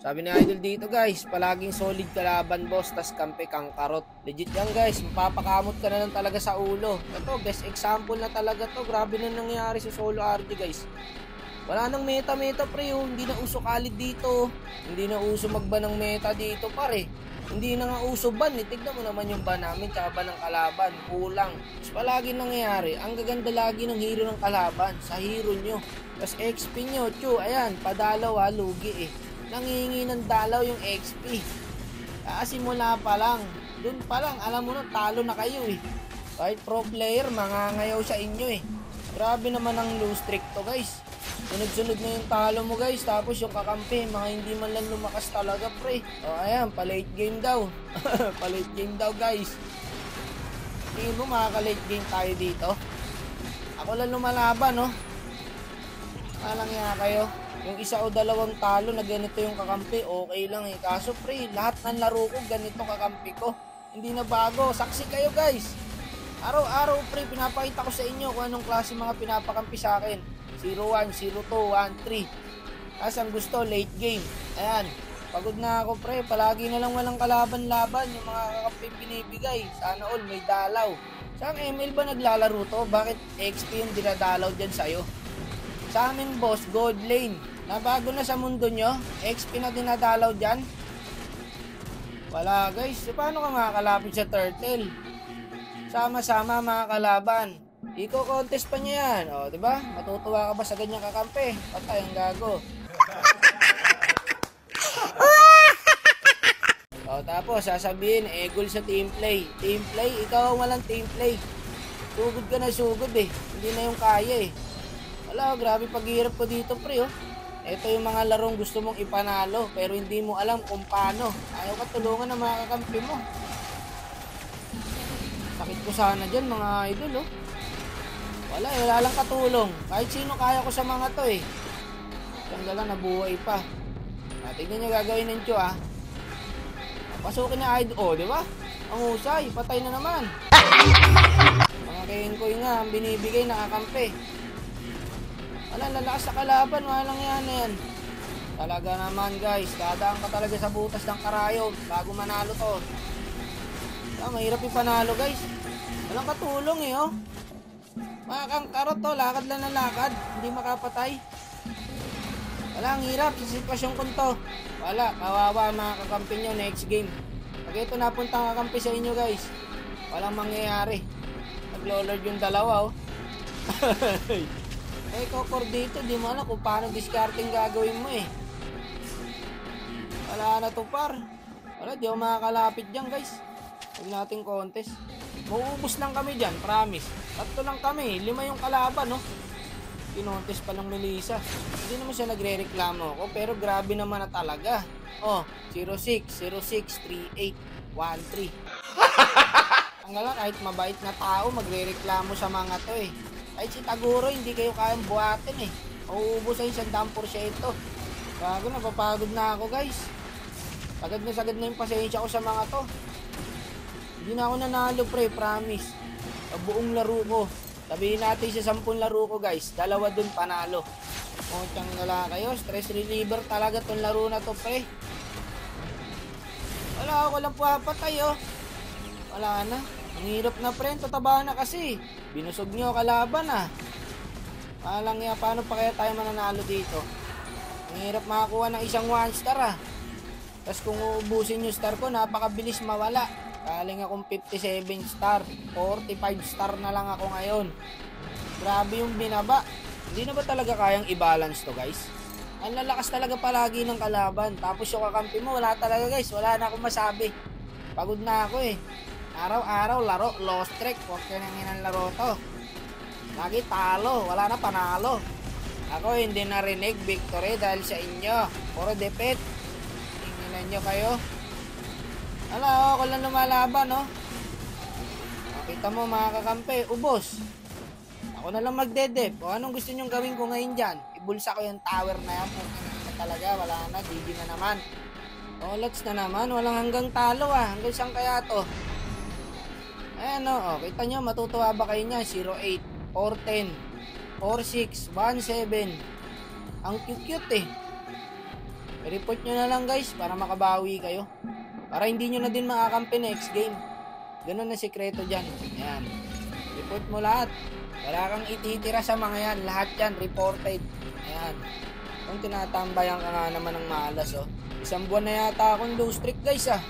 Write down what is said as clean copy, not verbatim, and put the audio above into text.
Sabi ni Idol dito guys, palaging solid kalaban boss, tas kampe kang karot. Legit yan guys, mapapakamot ka na lang talaga sa ulo. Ito, best example na talaga to. Grabe na nangyari sa solo RD guys. Wala nang meta-meta pre, oh. Hindi na uso kalid dito. Hindi na uso magban ng meta dito pare. Hindi na nga uso ban, eh. Tignan mo naman yung ban namin, tsaka ban ng kalaban. Kulang. Tapos palagi nangyayari, ang gaganda lagi ng hero ng kalaban, sa hero nyo. Tapos XP nyo, ayan, padalaw ha, lugi eh. Nangihingi ng dalaw yung XP. Simula pa lang, dun pa lang, alam mo na, talo na kayo eh. Kahit pro player, mangangayaw sa inyo eh. Grabe naman ang lose streak to guys. Sunod-sunod na yung talo mo guys. Tapos yung kakampi, mga hindi man lang lumakas talaga pre. O ayan, pa-late game daw. Pa-late game daw guys. Tingin mo makaka-late game tayo dito? Ako lang lumalaban no. Alang nga kayo. Yung isa o dalawang talo na ganito yung kakampi, okay lang eh. Kaso pre, lahat ng laro ko ganito kakampi ko. Hindi na bago. Saksi kayo guys. Araw-araw pre, pinapakita ko sa inyo kung anong klase mga pinapakampi sa akin. 0-1, 0-2, 1-3. As ang gusto, late game. Ayan, pagod na ako pre. Palagi na lang walang kalaban-laban yung mga kakampi binibigay. Sana all may dalaw. Saan ML ba naglalaro to? Bakit XP yung dinadalaw dyan sa'yo? Sa amin boss, gold lane. Nabago na sa mundo nyo? XP na dinadalaw dyan? Wala guys. So, paano ka makakalapit sa turtle? Sama-sama mga kalaban. Iko-contest pa niya yan. O, diba? Matutuwa ka ba sa ganyang kakampi? Patay ang gago. O, tapos sasabihin, goal sa team play. Team play? Ikaw ang walang team play. Sugod ka na sugod eh. Hindi na yung kaya eh. Wala, grabe paghihirap ko dito pre oh. Ito yung mga larong gusto mong ipanalo pero hindi mo alam kung paano. Ayaw ka tulungan ng mga kakampi mo. Sakit ko sana dyan mga idol oh. Wala lang katulong. Kahit sino kaya ko sa mga to eh. Hanggang lang nabuhay pa. Tignan nyo gagawin ng Cho ah. Pasukin na idol. Oh, di ba? Ang husay, patay na naman. Mga kengkoy nga ang binibigay na kakampi. Wala, lalakas sa kalaban, walang yan na yan. Talaga naman guys, dadaan ka talaga sa butas ng karayom bago manalo to. Mahirap ipanalo guys. Walang katulong eh oh. Makakang karot to, lakad lang ng lakad, hindi makapatay. Wala, ang hirap sa sitwasyon ko to. Wala, kawawa mga kakampi nyo next game. Pag ito napuntang kakampi sa inyo guys, walang mangyayari. Nag-lolord yung dalawa oh. Kokor dito, di mo alam kung paano discarding gagawin mo eh. Wala na to par. Wala, di ako makakalapit dyan guys. Huwag nating contest. Mauubos lang kami dyan, promise. 3 lang kami, 5 yung kalaban no. Kinontes pa lang Melissa. Hindi naman siya nagre-reklamo ako, pero grabe naman na talaga. Oh, 06, 06, 38, 13. Ang gala, kahit mabait na tao, magre-reklamo sa mga to eh. Kahit si Taguro, hindi kayo kayang buhatin eh. Mauubos ay 100%. Bago, napapagod na ako guys. Sagad na yung pasensya ko sa mga to. Hindi na ako nanalo pre, promise. Sa buong laro ko. Sabihin natin sa 10 laro ko guys, 2 dun panalo. O tiyang gala kayo, stress reliever talaga tong laro na to pre. Wala ako lang papatay oh. Wala na. Ang hirap na pre, tataba na kasi. Binusog nyo kalaban ah. Palang nga, paano pa kaya tayo mananalo dito? Ang hirap makakuha ng isang 1 star ah. Tapos kung uubusin yung star ko, napakabilis mawala. Kaling akong 57 star, 45 star na lang ako ngayon. Grabe yung binaba. Hindi na ba talaga kayang i-balance to guys? Ang lalakas talaga palagi ng kalaban. Tapos yung kakampi mo, wala talaga guys. Wala na akong masabi. Pagod na ako eh. Araw-araw laro, lost track. Huwag ka nang inanlaro to. Lagi talo, wala na panalo. Ako hindi narinig victory dahil sa inyo. Puro defeat. Tingnan nyo kayo. Ala, ako lang lumalaban, no? Kita mo mga kakampi, ubos. Ako na lang magdedep. O anong gusto nyong gawin ko ngayon dyan? Ibulsa ko yung tower na yan. Talaga, wala na, GG na naman. Lots na naman, walang hanggang talo ah. Hanggang saan kaya to? Ayan o, kita nyo, matutuwa ba kayo niya? 08, 410, 46, 17. Ang cute-cute eh. 4, I-report nyo na lang guys para makabawi kayo. Para hindi nyo na din makakampi next game. Ganun na sikreto dyan. Ayan. Report mo lahat. Wala kang ititira sa mga yan. Lahat yan reported. Ayan. Kung tinatambayan ka nga naman ng malas oh. Isang buwan na yata akong low streak guys ah.